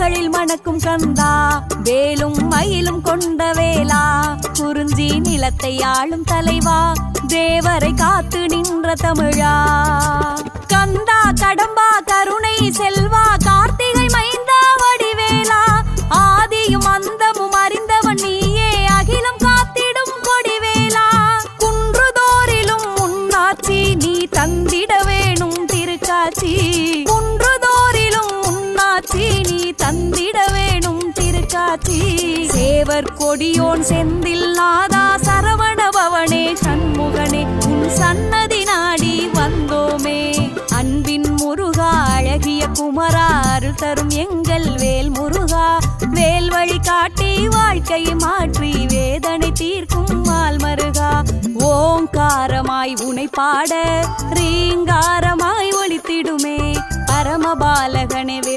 கோவில்களில் மணக்கும் கந்தா, வேலும் மயிலும் கொண்ட வேலா, குறிஞ்சி நிலத்தை ஆளும் தலைவா, தேவரை காத்து நின்ற தமிழா. கந்தா கடம்பா கருணை செல்வா, கார்த்திகை மைந்தா வடிவேலா, ஆதியும் அந்தமும் அறிந்தவன் நீயே, அகிலம் காத்திடும் கொடிவேலா. குன்றுதோறிலும் முன்னாட்சி நீ தந்திட வேணும் திருக்காட்சி, குன்றுதோறிலும் முன்னாட்சி நீ தந்திட வேணும் திருக்காட்சி. சேவர் கொடியோன் செந்தில் நாதா, சரவண பவனே சண்முகனே, உன் சன்னதி நாடி வந்தோமே. அன்பின் முருகா அழகிய குமரா, அருள் தரும் எங்கள் வேல் முருகா, வேல் வழி காட்டி வாழ்க்கை மாற்றி வேதனை தீர்க்கும் மால் மருகா. ஓங்காரமாய் உனை பாட ரீங்காரமாய் ஒலித்திடுமே பரமபாலகனே.